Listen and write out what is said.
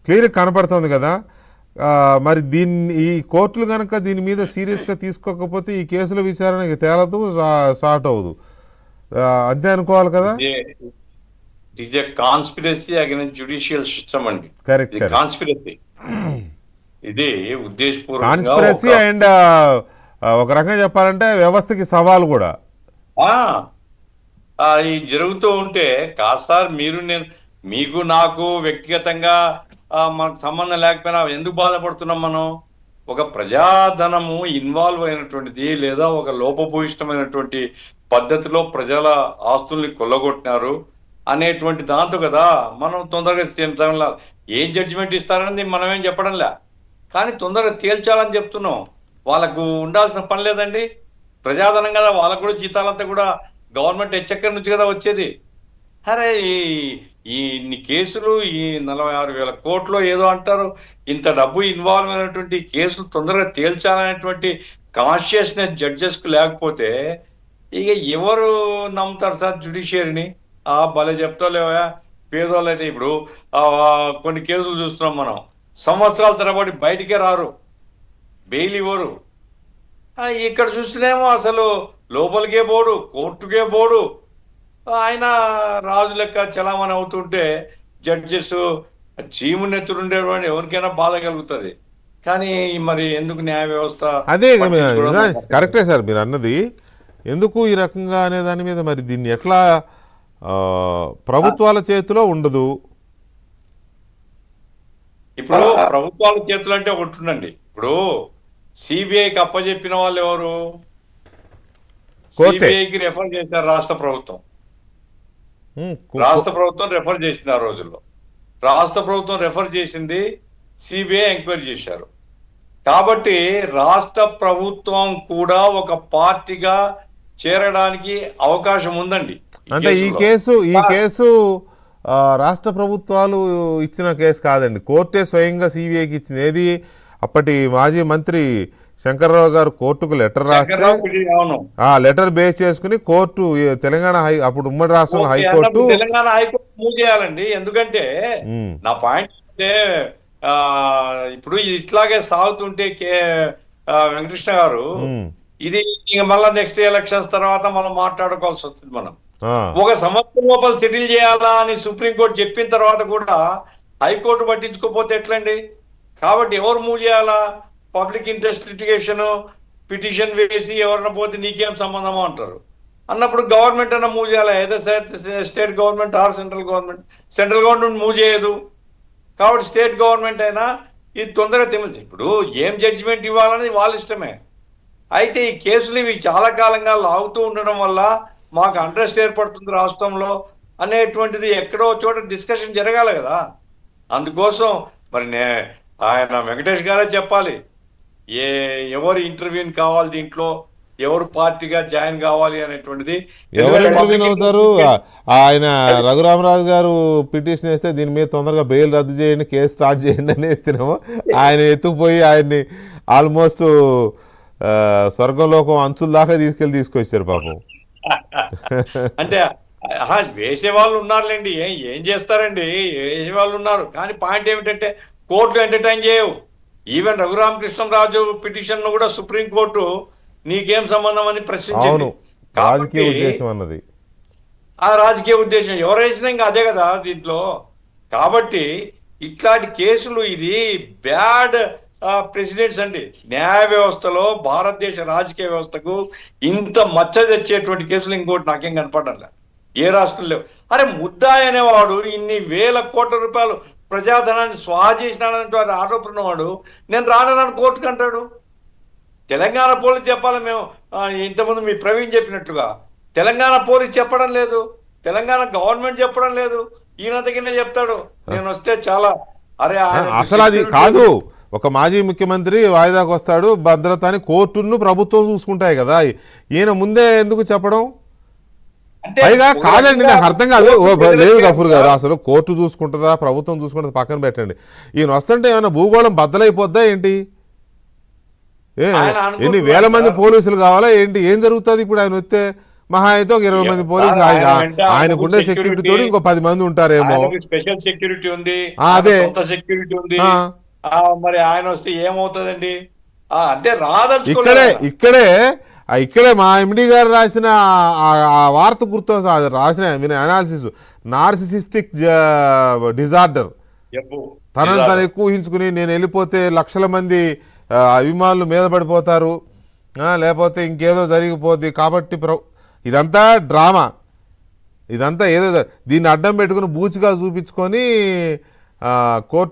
Clear కనపడుతుంది కదా. మరి ఈ కోర్టులు కనుక దీని మీద సీరియస్గా తీసుకోకపోతే ఈ కేసుల విచారణ తేలదు, సార్ట్ అవ్వదు. అంతే అనుకోవాలి కదా. It is a conspiracy against judicial system అండి. కరెక్ట్. కాన్స్పిరసీ, ఇది ఉద్దేశపూర్వకంగా కాన్స్పిరసీ అండ్ ఒక రకంగా చెప్పాలంటే వ్యవస్థకి సవాల్ కూడా. ఈ జరుగుతూ ఉంటే కాదు సార్, మీకు నాకు వ్యక్తిగతంగా మనకు సంబంధం లేకపోయినా ఎందుకు బాధపడుతున్నాం మనం? ఒక ప్రజాధనము ఇన్వాల్వ్ అయినటువంటిది, లేదా ఒక లోపభూయిష్టమైనటువంటి పద్ధతిలో ప్రజల ఆస్తుల్ని కొల్లగొట్టినారు అనేటువంటి దాంతో కదా మనం తొందరగా ఏం జడ్జిమెంట్ ఇస్తారని మనమేం చెప్పడంలే, కానీ తొందరగా తేల్చాలని చెప్తున్నాం. వాళ్ళకు ఉండాల్సిన పని లేదండి, ప్రజాధనం కదా, వాళ్ళకు కూడా జీతాలంతా కూడా గవర్నమెంట్ ఎచ్చక్కర నుంచి కదా వచ్చేది. అరే ఇన్ని కేసులు, ఈ 46,000 కోట్లు ఏదో అంటారు, ఇంత డబ్బు ఇన్వాల్వ్ అయినటువంటి కేసులు తొందరగా తేల్చాలనేటువంటి కాన్షియస్నెస్ జడ్జెస్కు లేకపోతే ఇక ఎవరు నమ్ముతారు సార్ జ్యుడిషియరీని? భలే చెప్తాలేవా పేదోళ్ళు అయితే. ఇప్పుడు కొన్ని కేసులు చూస్తున్నాం మనం, సంవత్సరాల తరబడి బయటికే రారు, బెయిల్ ఇవ్వరు. ఇక్కడ చూస్తేనేమో అసలు లోపలికే పోడు, కోర్టుకే పోడు, ఆయన రాజు లెక్క చలామణి అవుతుంటే జడ్జెస్ చీమునెత్తురుండేవాడిని ఎవరికైనా బాధ కలుగుతుంది. కానీ మరి ఎందుకు న్యాయ వ్యవస్థ? అదే కరెక్టే సార్ మీరు అన్నది. ఎందుకు ఈ రకంగా అనే దాని మీద మరి దీన్ని ఎట్లా ప్రభుత్వాల చేతిలో ఉండదు. ఇప్పుడు ప్రభుత్వాల చేతులు అంటే ఒకటి ఉండండి. ఇప్పుడు సిబిఐకి అప్పచెప్పిన వాళ్ళు ఎవరు? సిబిఐకి రెఫర్ చేశారు రాష్ట్ర ప్రభుత్వం. రాష్ట్ర ప్రభుత్వం రెఫర్ చేసింది. ఆ రోజుల్లో రాష్ట్ర ప్రభుత్వం రెఫర్ చేసింది, సిబిఐ ఎంక్వైరీ చేశారు. కాబట్టి రాష్ట్ర ప్రభుత్వం కూడా ఒక పార్టీగా చేరడానికి అవకాశం ఉందండి. అంటే ఈ కేసు రాష్ట్ర ప్రభుత్వాలు ఇచ్చిన కేసు కాదండి, కోర్టే స్వయంగా సిబిఐకి ఇచ్చింది. ఏది అప్పటి మాజీ మంత్రి శంకర్రావు గారు కోర్టుకు లెటర్ రాస్తే ఆ లెటర్ బేస్ చేసుకుని కోర్టు తెలంగాణ అప్పుడు ఉమ్మడి రాష్ట్రంలో హైకోర్టు తెలంగాణ హైకోర్టు మూవ్ చేయాలండి. ఎందుకంటే నా పాయింట్ అంటే ఇప్పుడు ఇట్లాగే సాగుతుంటే వెంకటకృష్ణ గారు, ఇది మళ్ళీ నెక్స్ట్ ఎలక్షన్స్ తర్వాత మనం మాట్లాడుకోవాల్సి వస్తుంది. మనం ఒక సంవత్సరం లోపల సెటిల్ చేయాలా అని సుప్రీంకోర్టు చెప్పిన తర్వాత కూడా హైకోర్టు పట్టించుకోకపోతే ఎట్లండి? కాబట్టి ఎవరు మూవ్ చేయాలా? పబ్లిక్ ఇంట్రెస్ట్ లిటిగేషన్ పిటిషన్ వేసి ఎవరన్నా పోతే నీకేం సంబంధమో అంటారు. అన్నప్పుడు గవర్నమెంట్ అన్న మూవ్ చేయాలా? ఏదో state government or central government move చేయదు. కాబట్టి స్టేట్ గవర్నమెంట్ అయినా ఇది తొందరగా తెమిల్చి ఇప్పుడు ఏం జడ్జిమెంట్ ఇవ్వాలని వాళ్ళ ఇష్టమే. అయితే ఈ కేసులు ఇవి చాలా కాలంగా లాగుతూ ఉండడం వల్ల మాకు అంట్రెస్ట్ ఏర్పడుతుంది రాష్ట్రంలో అనేటువంటిది ఎక్కడో చోట డిస్కషన్ జరగాలి కదా. అందుకోసం మరి ఆయన వెంకటేష్ గారే చెప్పాలి, ఎవరు ఇంటర్వ్యూని కావాలి, దీంట్లో ఎవరు పార్టీగా జాయిన్ కావాలి అనేటువంటిది. ఎవరు ఇంటర్వ్యూన్ అవుతారు? ఆయన రఘురామరాజు గారు పిటిషన్ వేస్తే దీని మీద తొందరగా బెయిల్ రద్దు చేయండి, కేసు స్టార్ట్ చేయండి అని ఎత్తినేమో ఆయన ఎత్తుకుపోయి ఆయన్ని ఆల్మోస్ట్ స్వర్గంలోకం అంచుల దాకా తీసుకొచ్చారు పాపం. అంటే వేసే వాళ్ళు ఉన్నారులేండి, ఏం చేస్తారండి, వేసే వాళ్ళు ఉన్నారు. కానీ పాయింట్ ఏమిటంటే కోర్టులు ఎంటర్టైన్ చేయవు. ఈవెన్ రఘురామకృష్ణరాజు పిటిషన్ ను కూడా సుప్రీంకోర్టు నీకేం సంబంధం అని ప్రశ్నించింది. రాజకీయ ఉద్దేశం అన్నది, ఆ రాజకీయ ఉద్దేశం ఎవరు వేసినా ఇంకా అదే కదా దీంట్లో. కాబట్టి ఇట్లాంటి కేసులు, ఇది బ్యాడ్ ప్రెసిడెంట్స్ అండి న్యాయ వ్యవస్థలో. భారతదేశ రాజకీయ వ్యవస్థకు ఇంత మచ్చ తెచ్చేటువంటి కేసులు ఇంకోటి నాకేం కనపడాలి, ఏ రాష్ట్రం లేవు. అరే ముద్దాయి అనేవాడు ఇన్ని వేల కోట్ల రూపాయలు ప్రజాధనాన్ని స్వాహా చేసినాడనే ఆరోపణ వాడు నేను రానని కోర్టుకు అంటాడు. తెలంగాణ పోలీసు చెప్పాలి, మేము ఇంతకుముందు మీ ప్రవీణ్ చెప్పినట్టుగా తెలంగాణ పోలీసు చెప్పడం లేదు, తెలంగాణ గవర్నమెంట్ చెప్పడం లేదు. ఈయనంతకినే చెప్తాడు నేను వస్తే చాలా. అరే అసలు అది కాదు, ఒక మాజీ ముఖ్యమంత్రి వాయిదాకు వస్తాడు, భద్రత అని కోర్టును ప్రభుత్వం చూసుకుంటాయి కదా, ఈయన ముందే ఎందుకు చెప్పడం? పైగా కాదండి, నాకు అర్థం కాదు. లేదు గఫూర్ గారు, అసలు కోర్టు చూసుకుంటుందా ప్రభుత్వం చూసుకుంటుందా పక్కన పెట్టండి. ఈయన వస్తుంటే ఏమైనా భూగోళం బద్దలైపోద్దా ఏంటి? ఎన్ని వేల మంది పోలీసులు కావాలా ఏంటి? ఏం జరుగుతుంది ఇప్పుడు ఆయన వస్తే? మహా అయితే ఒక 20 మంది పోలీసులు ఆయనకుండే సెక్యూరిటీ తోటి ఇంకో 10 మంది ఉంటారేమో. స్పెషల్ సెక్యూరిటీ ఉంది, అదే సొంత సెక్యూరిటీ ఉంది. మరి ఆయన వస్తే ఏమవుతుందండి? అంటే ఇక్కడే మా ఎండి గారు రాసిన ఆ వార్త గుర్తు రాసిన అనాలిసిస్, నార్సిసిస్టిక్ డిజార్డర్. తనను తను ఎక్కువ ఊహించుకుని నేను వెళ్ళిపోతే లక్షల మంది అభిమానులు మీద పడిపోతారు, లేకపోతే ఇంకేదో జరిగిపోద్ది కాబట్టి ఇదంతా డ్రామా, ఇదంతా ఏదో దీన్ని అడ్డం పెట్టుకుని బూచిగా చూపించుకొని కోర్టు